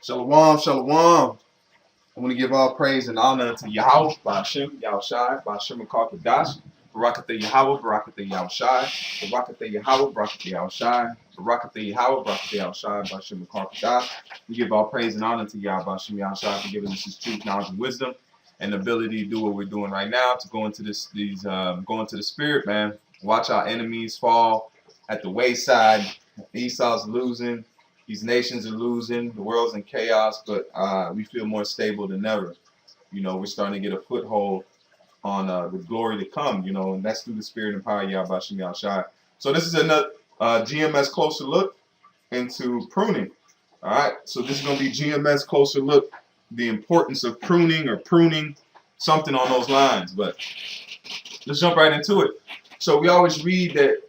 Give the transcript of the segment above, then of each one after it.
Shalom, shalom. I want to give all praise and honor to Yahweh, Ba'ashem, Yahushai, Ba'ashem Kadash, Barakatah Yahweh, Barakatah Yahushai, Barakatah Yahweh, Barakatah Yahushai, Barakatah Yahweh, Barakatah Yahushai, Ba'ashem Kadash. We give all praise and honor to Yahweh, Ba'ashem Yahushai for giving us His truth, knowledge, and wisdom, and the ability to do what we're doing right now, to go into go into the spirit, man. Watch our enemies fall at the wayside. Esau's losing. These nations are losing. The world's in chaos, but we feel more stable than ever. You know, we're starting to get a foothold on the glory to come, you know, and that's through the spirit and power of Yahweh Shem Yahushai. So this is another GMS closer look into pruning. All right, so this is going to be GMS closer look, the importance of pruning or pruning, something on those lines. But let's jump right into it. So we always read that,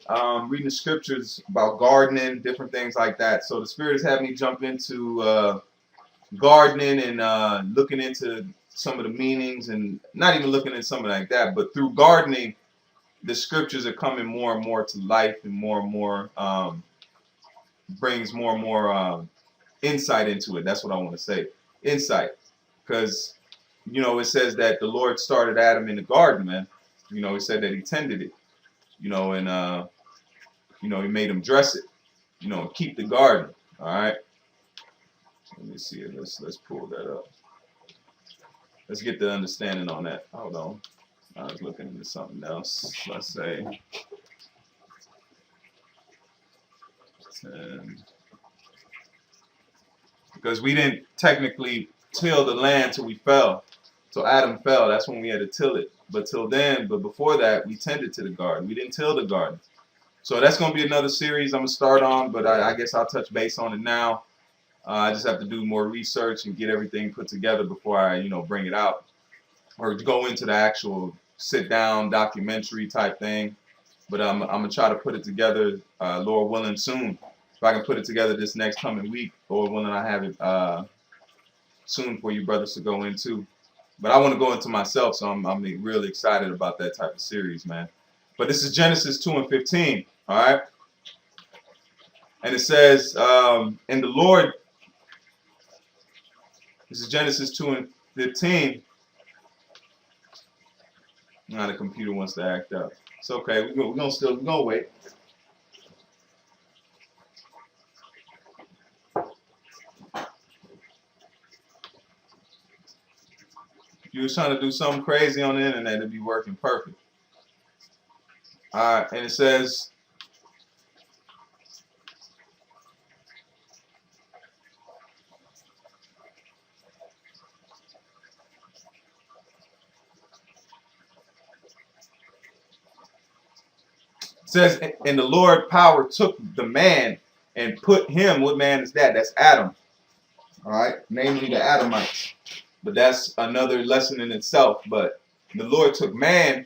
reading the scriptures about gardening, different things like that. So the Spirit is having me jump into gardening and looking into some of the meanings, and not even looking at something like that, but through gardening, the scriptures are coming more and more to life, and more brings more and more insight into it. That's what I want to say, insight, because you know it says that the Lord started Adam in the garden, man. You know, He said that He tended it. You know, and you know, He made him dress it, you know, and keep the garden. All right. Let me see it. Let's pull that up. Let's get the understanding on that. Hold on. I was looking into something else. Let's say 10. Because we didn't technically till the land till we fell. So Adam fell. That's when we had to till it. But before that, we tended to the garden. We didn't till the garden. So that's going to be another series I'm going to start on, but I guess I'll touch base on it now. I just have to do more research and get everything put together before I, you know, bring it out or go into the actual sit-down documentary type thing. But I'm going to try to put it together, Lord willing, soon. If I can put it together this next coming week, Lord willing, I have it soon for you brothers to go into. But I want to go into myself, so I'm really excited about that type of series, man. But this is Genesis 2 and 15, all right? And it says, and the Lord, this is Genesis 2 and 15. Now the computer wants to act up. It's okay, we're gonna wait. If you was trying to do something crazy on the internet, it'd be working perfect. All right, and it says, and the Lord power took the man and put him, what man is that? That's Adam. All right, namely the Adamites. But that's another lesson in itself. But the Lord took man.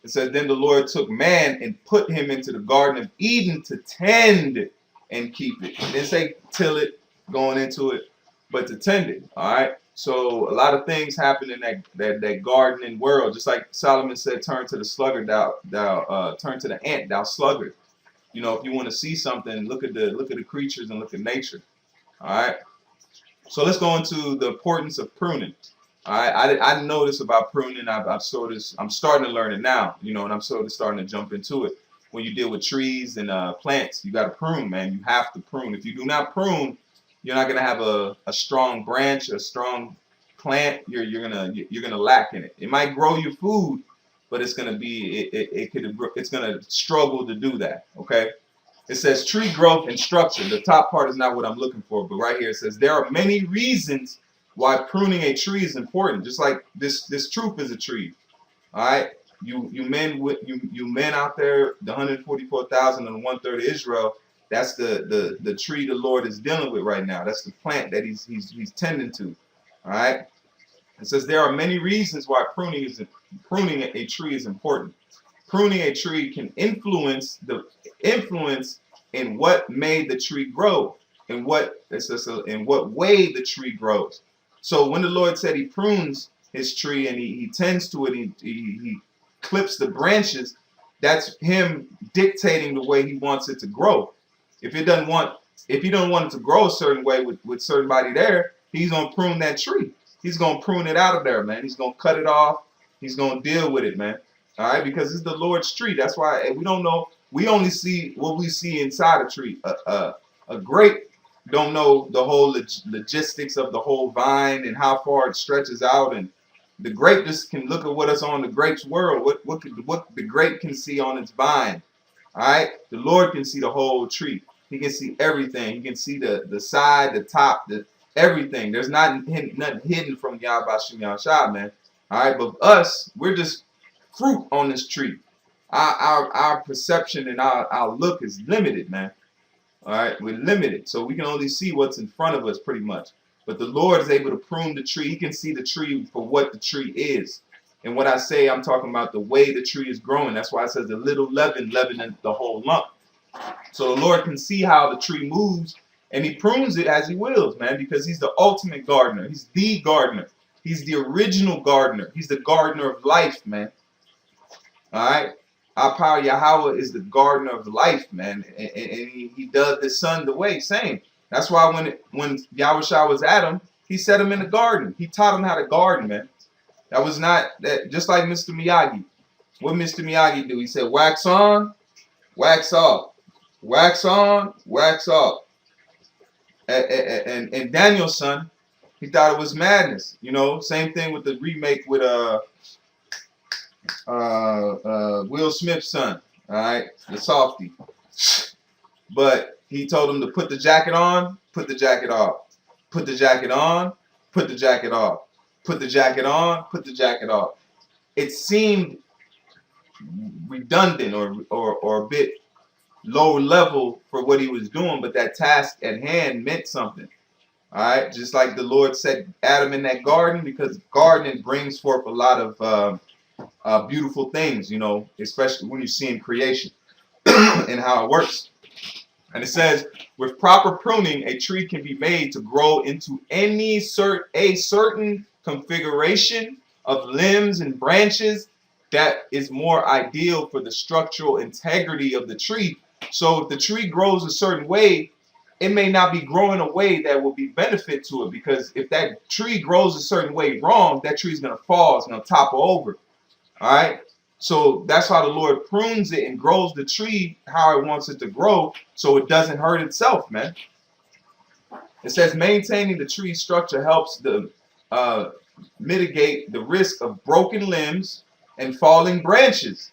It says, then the Lord took man and put him into the Garden of Eden to tend and keep it. It didn't say till it, going into it, but to tend it. All right. So a lot of things happen in that gardening world. Just like Solomon said, turn to the sluggard, turn to the ant, thou sluggard. You know, if you want to see something, look at the creatures and look at nature. All right. So let's go into the importance of pruning. All right, I didn't know this about pruning. I'm starting to learn it now, you know, and I'm sort of starting to jump into it. When you deal with trees and plants, you got to prune, man. You have to prune. If you do not prune, you're not gonna have a strong branch, a strong plant. You're gonna lack in it. It might grow your food, but it's gonna it's gonna struggle to do that. Okay. It says tree growth and structure. The top part is not what I'm looking for, but right here it says there are many reasons why pruning a tree is important. Just like this truth is a tree. All right, you men out there, the 144,000 and 1/3 of Israel. That's the tree the Lord is dealing with right now. That's the plant that He's tending to. All right. It says there are many reasons why pruning a tree is important. Pruning a tree can influence in what made the tree grow, in what way the tree grows. So when the Lord said He prunes His tree and He tends to it, He clips the branches. That's Him dictating the way He wants it to grow. If He don't want it to grow a certain way with somebody there, He's going to prune that tree. He's going to prune it out of there, man. He's going to cut it off. He's going to deal with it, man. All right, because it's the Lord's tree. That's why we don't know. We only see what we see inside a tree. A grape don't know the whole logistics of the whole vine and how far it stretches out. And the grape just can look at what is on the grape's world. What the grape can see on its vine. All right, the Lord can see the whole tree. He can see everything. He can see the side, the top, everything. There's nothing hidden from Yahweh Shem Yahshua, man. All right, but us, we're just fruit on this tree. Our perception and our look is limited, man. All right, we're limited, so we can only see what's in front of us, pretty much. But the Lord is able to prune the tree. He can see the tree for what the tree is. And what I say, I'm talking about the way the tree is growing. That's why it says the little leaven leavening the whole lump. So the Lord can see how the tree moves, and He prunes it as He wills, man, because He's the ultimate gardener. He's the gardener. He's the original gardener. He's the gardener of life, man. All right. Our power Yahweh is the gardener of life, man, and he does the sun the way, same. That's why when Yahushua was Adam, He set him in the garden. He taught him how to garden, man. That was not that, just like Mr. Miyagi. What Mr. Miyagi do? He said, wax on, wax off, wax on, wax off. And Daniel's son, he thought it was madness. You know, same thing with the remake with Will Smith's son, all right, the softy. But he told him to put the jacket on, put the jacket off, put the jacket on, put the jacket off, put the jacket on, put the jacket off. It seemed redundant or a bit low level for what he was doing, but that task at hand meant something. All right, just like the Lord set Adam in that garden, because gardening brings forth a lot of beautiful things, you know, especially when you see in creation and how it works. And it says, with proper pruning, a tree can be made to grow into a certain configuration of limbs and branches that is more ideal for the structural integrity of the tree. So if the tree grows a certain way, it may not be growing a way that will be benefit to it, because if that tree grows a certain way wrong, that tree is going to fall, it's going to topple over. All right. So that's how the Lord prunes it and grows the tree how it wants it to grow, so it doesn't hurt itself, man. It says maintaining the tree structure helps to mitigate the risk of broken limbs and falling branches.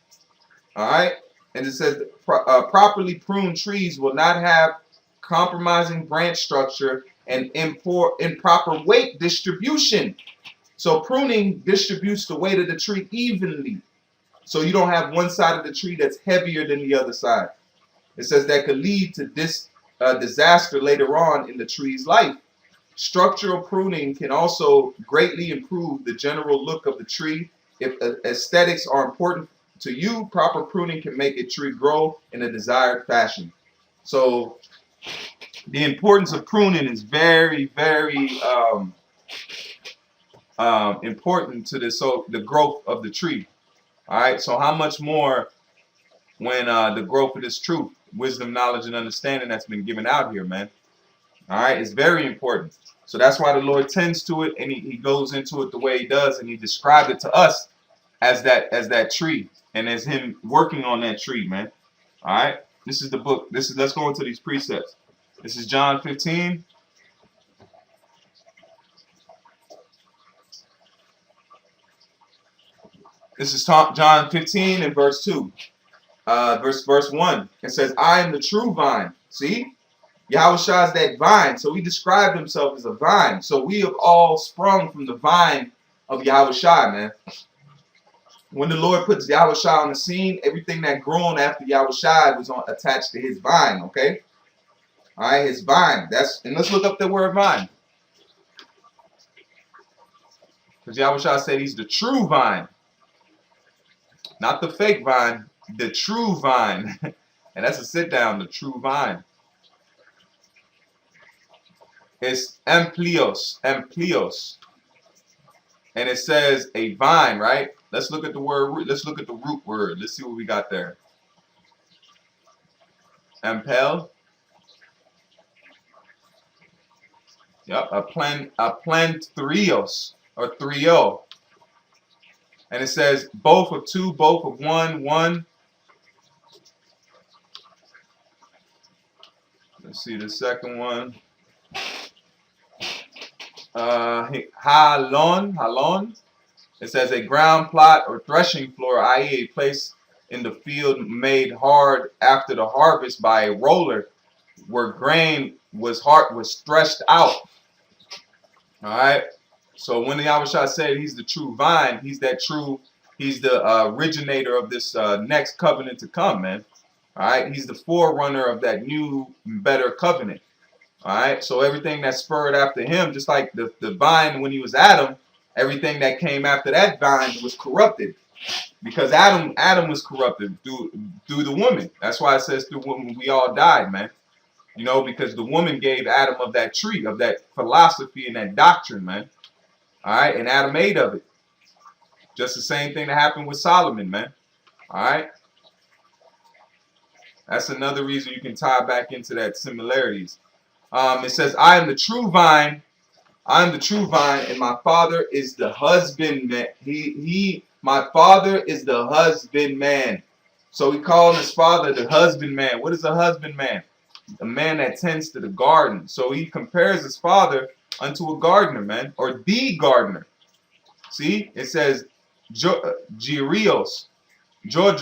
All right. And it says properly pruned trees will not have compromising branch structure and improper weight distribution. So pruning distributes the weight of the tree evenly. So you don't have one side of the tree that's heavier than the other side. It says that could lead to disaster later on in the tree's life. Structural pruning can also greatly improve the general look of the tree. If aesthetics are important to you, proper pruning can make a tree grow in a desired fashion. So the importance of pruning is very, very important to the growth of the tree. All right, so how much more when the growth of this truth, wisdom, knowledge, and understanding that's been given out here, man. All right, it's very important. So that's why the Lord tends to it, and he goes into it the way He does, and He described it to us as that tree, and as Him working on that tree, man. All right, this is the book. Let's go into these precepts. This is John 15. This is John 15 and verse 2. Verse 1. It says, I am the true vine. See? Yahushua is that vine. So He described Himself as a vine. So we have all sprung from the vine of Yahushua, man. When the Lord puts Yahushua on the scene, everything that grown after Yahushua was attached to His vine, okay? All right, His vine. And let's look up the word vine. Because Yahushua said He's the true vine. Not the fake vine, the true vine. And that's a sit down, the true vine. It's amplios. And it says a vine, right? Let's look at the word, let's look at the root word. Let's see what we got there. Ampel. Yep, a planthrios or trio. And it says both of two, both of one, one. Let's see the second one. Halon. It says a ground plot or threshing floor, i.e. a place in the field made hard after the harvest by a roller, where grain was threshed out. All right. So when the Yahushua said he's the true vine, he's the originator of this next covenant to come, man. All right. He's the forerunner of that new, better covenant. All right. So everything that spurred after him, just like the vine when he was Adam, everything that came after that vine was corrupted. Because Adam was corrupted through the woman. That's why it says through woman we all died, man. You know, because the woman gave Adam of that tree, of that philosophy and that doctrine, man. All right, and Adam ate of it. Just the same thing that happened with Solomon, man. All right. That's another reason you can tie back into that similarities. It says, I am the true vine. I am the true vine, and my Father is the husbandman. My Father is the husbandman. So he called his Father the husbandman. What is a husbandman? A man that tends to the garden. So he compares his Father unto a gardener, man, or the gardener. See, it says Georgios. Strong's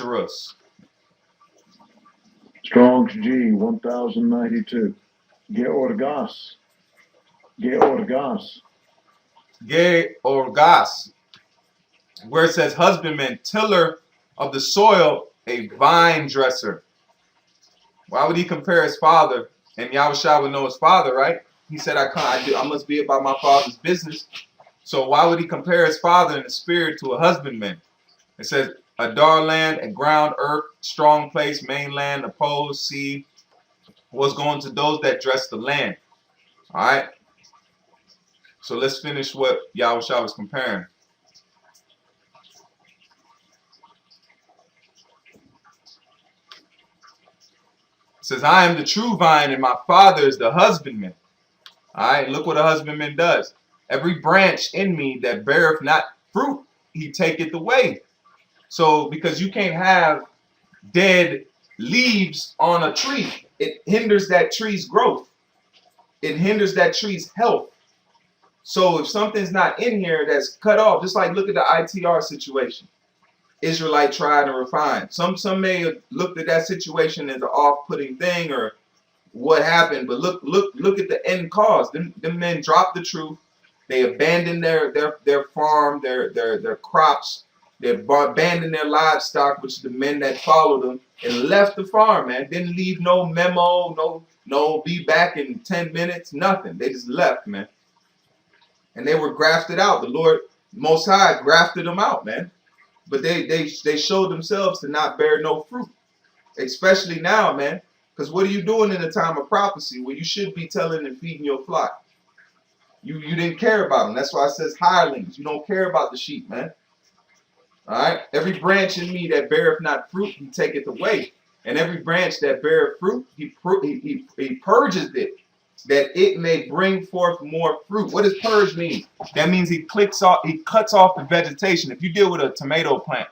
G 1092. Georgas. Where it says husbandman, tiller of the soil, a vine dresser. Why would he compare his father? And Yahushua would know his father, right? He said, I must be about my father's business. So why would he compare his father in the spirit to a husbandman? It says, a dar land, a ground, earth, strong place, mainland, opposed, sea, was going to those that dress the land. All right. So let's finish what Yahushua was comparing. It says, I am the true vine, and my Father is the husbandman. All right, look what a husbandman does. Every branch in me that beareth not fruit, he taketh away. So, because you can't have dead leaves on a tree, it hinders that tree's growth. It hinders that tree's health. So, if something's not in here that's cut off, just like look at the ITR situation. Israelite tried and refined. Some may have looked at that situation as an off-putting thing or what happened, but look at the end cause. Them men dropped the truth. They abandoned their farm, their crops. They abandoned their livestock, which is the men that followed them, and left the farm, man. Didn't leave no memo, no be back in 10 minutes, nothing. They just left, man. And they were grafted out. The Lord Most High grafted them out, man. But they showed themselves to not bear no fruit, especially now, man. Because what are you doing in the time of prophecy where you should be telling and feeding your flock? You didn't care about them. That's why it says hirelings. You don't care about the sheep, man. All right. Every branch in me that beareth not fruit, he taketh away. And every branch that beareth fruit, he purges it, that it may bring forth more fruit. What does purge mean? That means he cuts off the vegetation. If you deal with a tomato plant,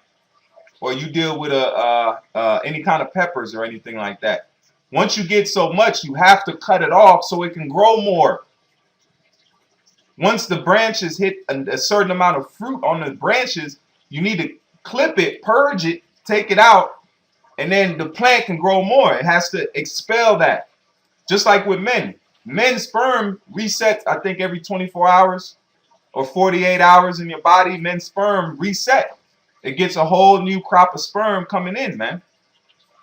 or you deal with any kind of peppers or anything like that, once you get so much, you have to cut it off so it can grow more. Once the branches hit a certain amount of fruit on the branches, you need to clip it, purge it, take it out, and then the plant can grow more. It has to expel that. Just like with men. Men's sperm resets, I think, every 24 hours or 48 hours in your body. Men's sperm reset. It gets a whole new crop of sperm coming in, man.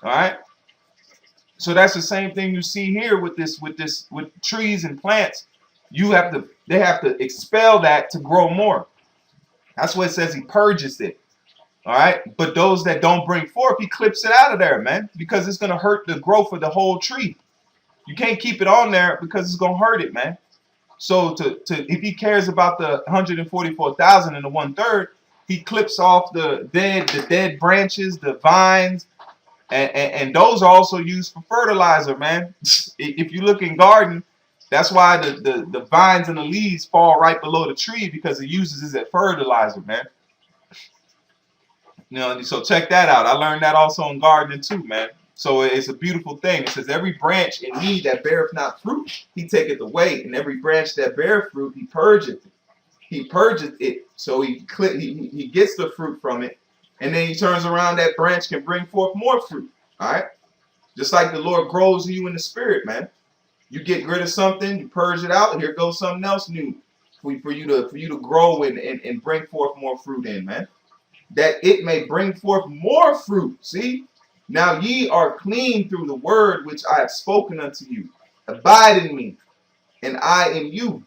All right. So that's the same thing you see here with trees and plants. They have to expel that to grow more. That's what it says. He purges it. All right. But those that don't bring forth, he clips it out of there, man, because it's going to hurt the growth of the whole tree. You can't keep it on there because it's going to hurt it, man. So if he cares about the 144,000 and the 1/3, he clips off the dead branches, the vines, and those are also used for fertilizer, man. If you look in garden, That's why the vines and the leaves fall right below the tree, because it uses it as fertilizer, man. You know, so check that out. I learned that also in gardening too, man. So it's a beautiful thing. It says, every branch in me that beareth not fruit, he taketh away. And every branch that beareth fruit, he purgeth it. He purgeth it. So he gets the fruit from it. And then he turns around, that branch can bring forth more fruit. All right? Just like the Lord grows you in the spirit, man. You get rid of something, you purge it out, here goes something else new for you to grow and bring forth more fruit in, man. That it may bring forth more fruit. See? Now ye are clean through the word which I have spoken unto you. Abide in me, and I in you.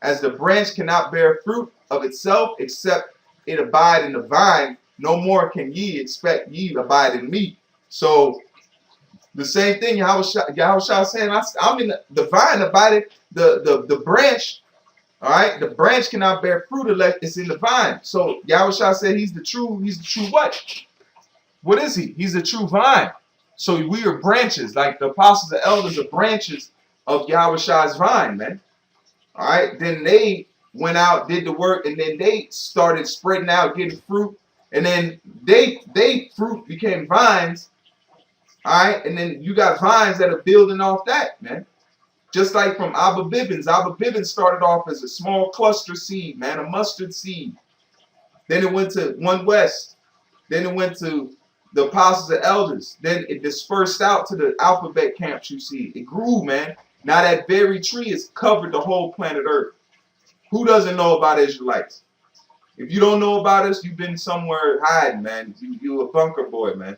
As the branch cannot bear fruit of itself except it abide in the vine, no more can ye expect ye abide in me. So the same thing Yahushua saying, I'm in the vine, abided the branch. All right, the branch cannot bear fruit unless it's in the vine. So Yahushua said he's the true what? What is he? He's the true vine. So we are branches, like the apostles and elders are branches of Yahushua's vine, man. All right, then they went out, did the work, and then they started spreading out, getting fruit, and then they fruit became vines. All right, and then you got vines that are building off that, man. Just like from Abba Bibbins. Abba Bibbins started off as a small cluster seed, man, a mustard seed. Then it went to One West. Then it went to the apostles and elders. Then it dispersed out to the alphabet camps, you see. It grew, man. Now that very tree has covered the whole planet Earth. Who doesn't know about Israelites? If you don't know about us, you've been somewhere hiding, man. You a bunker boy, man.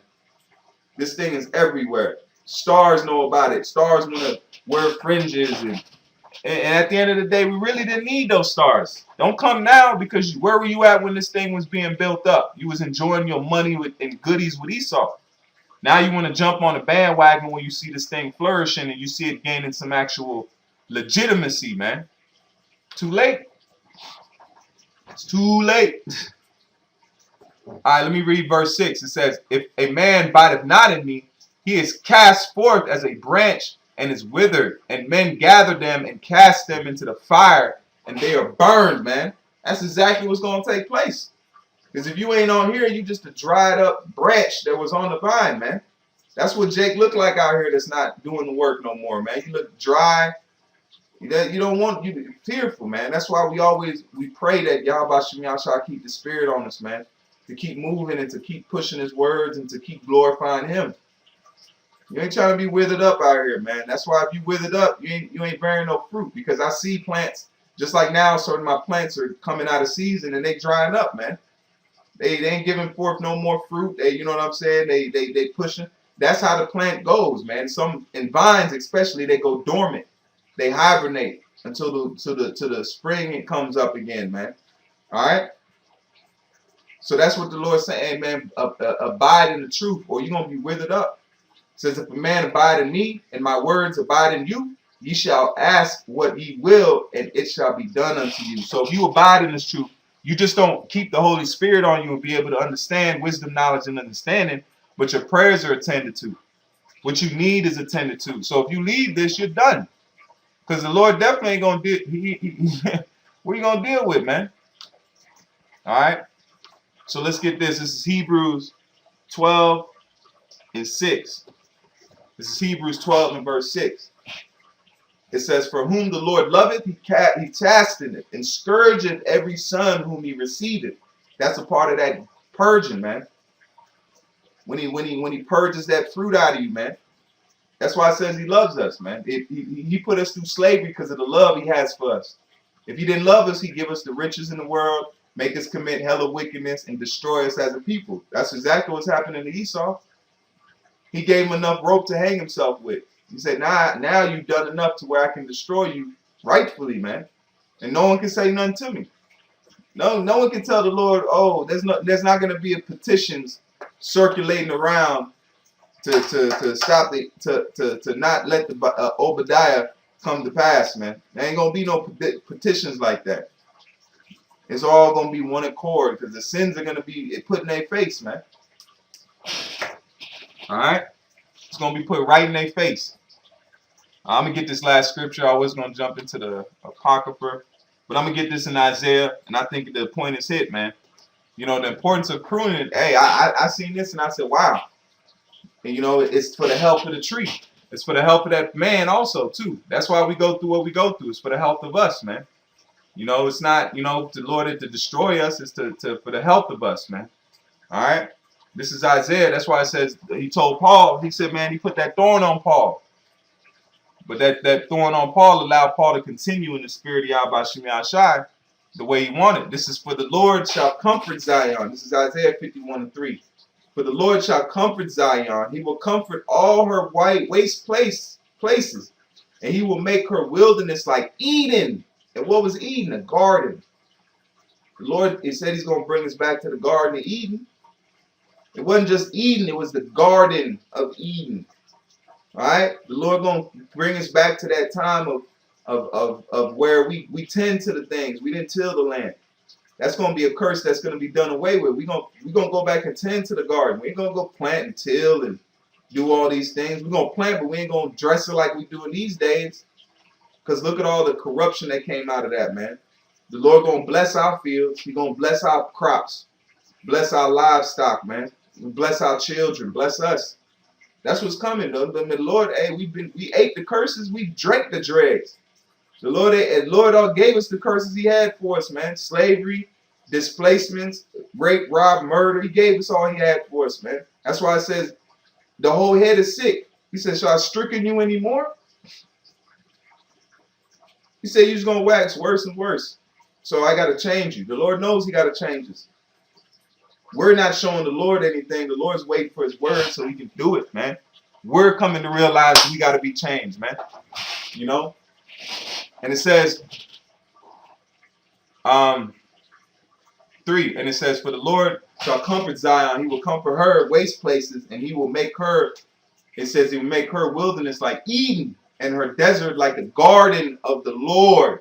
This thing is everywhere. Stars know about it. Stars want to wear fringes. And at the end of the day, we really didn't need those stars. Don't come now, because where were you at when this thing was being built up? You was enjoying your money and goodies with Esau. Now you want to jump on a bandwagon when you see this thing flourishing and you see it gaining some actual legitimacy, man. Too late. It's too late. All right, let me read verse 6. It says, if a man abideth not in me, he is cast forth as a branch and is withered, and men gather them and cast them into the fire, and they are burned, man. That's exactly what's going to take place. Because if you ain't on here, you just a dried up branch that was on the vine, man. That's what Jake looked like out here that's not doing the work no more, man. You look dry. You don't want, you fearful, man. That's why we pray that Yahweh shall keep the spirit on us, man. To keep moving and to keep pushing his words and to keep glorifying him. You ain't trying to be withered up out here, man. That's why if you withered up, you ain't bearing no fruit. Because I see plants, just like now, certain my plants are coming out of season and they drying up, man. They ain't giving forth no more fruit. You know what I'm saying? They pushing. That's how the plant goes, man. Some in vines especially, they go dormant. They hibernate until the spring it comes up again, man. All right. So that's what the Lord's saying, man. Abide in the truth, or you're gonna be withered up. It says, if a man abide in me, and my words abide in you, ye shall ask what ye will, and it shall be done unto you. So if you abide in this truth, you just don't keep the Holy Spirit on you and be able to understand wisdom, knowledge, and understanding, but your prayers are attended to. What you need is attended to. So if you leave this, you're done. Because the Lord definitely ain't gonna deal. What are you gonna deal with, man? All right. So let's get this. This is Hebrews 12 and 6. This is Hebrews 12 and verse 6. It says, for whom the Lord loveth, he chasteneth, and scourgeth every son whom he receiveth. That's a part of that purging, man. When he purges that fruit out of you, man. That's why it says he loves us, man. He put us through slavery because of the love he has for us. If he didn't love us, he'd give us the riches in the world, make us commit hella wickedness, and destroy us as a people. That's exactly what's happening to Esau. He gave him enough rope to hang himself with. He said, now you've done enough to where I can destroy you rightfully, man. And no one can say nothing to me. No one can tell the Lord, oh, there's not going to be a petitions circulating around to stop to not let the Obadiah come to pass, man. There ain't going to be no petitions like that. It's all going to be one accord because the sins are going to be put in their face, man. All right? It's going to be put right in their face. I'm going to get this last scripture. I was going to jump into the Apocrypha, but I'm going to get this in Isaiah, and I think the point is hit, man. You know, the importance of pruning. Hey, I seen this, and I said, wow. And, you know, it's for the health of the tree. It's for the health of that man also, too. That's why we go through what we go through. It's for the health of us, man. You know, it's not, you know, the Lord to destroy us. It's for the health of us, man. All right? This is Isaiah. That's why it says, he told Paul, he said, man, he put that thorn on Paul. But that thorn on Paul allowed Paul to continue in the spirit of Yahweh Shai the way he wanted. This is for the Lord shall comfort Zion. This is Isaiah 51:3. For the Lord shall comfort Zion. He will comfort all her waste places. And he will make her wilderness like Eden. And what was Eden? A garden. The Lord, he said he's going to bring us back to the Garden of Eden. It wasn't just Eden, it was the Garden of Eden. All right? The Lord going to bring us back to that time of where we tend to the things. We didn't till the land. That's going to be a curse that's going to be done away with. We're going to go back and tend to the garden. We ain't going to go plant and till and do all these things. We're going to plant, but we ain't going to dress it like we do in these days. Because look at all the corruption that came out of that, man. The Lord going to bless our fields. He's going to bless our crops. Bless our livestock, man. Bless our children. Bless us. That's what's coming, though. The Lord, hey, we ate the curses. We drank the dregs. The Lord all gave us the curses he had for us, man. Slavery, displacements, rape, rob, murder. He gave us all he had for us, man. That's why it says the whole head is sick. He said, shall I stricken you anymore? He said, you're just going to wax worse and worse. So I got to change you. The Lord knows he got to change us. We're not showing the Lord anything. The Lord's waiting for his word so he can do it, man. We're coming to realize we got to be changed, man. You know? And it says, 3, and it says, for the Lord shall comfort Zion. He will comfort her waste places, and he will make her, it says he will make her wilderness like Eden, and her desert like the garden of the Lord.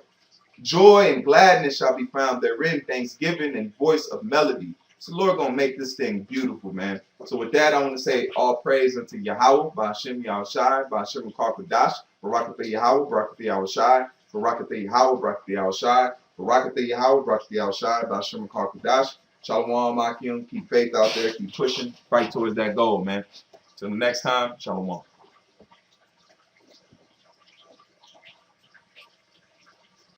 Joy and gladness shall be found therein, thanksgiving and voice of melody. So the Lord going to make this thing beautiful, man. So with that, I want to say all praise unto Yahweh, Ba'ashem Yahushai, Ba'ashem Karkadash, Barakatha Yahweh, Barakatha Yahushai, Barakatha Yahweh, Barakatha Yahushai, Barakatha Yahweh, Barakatha Yahushai, Ba'ashem Karkadash. Shalom, Akim. Keep faith out there. Keep pushing. Fight towards that goal, man. Till the next time, Shalom.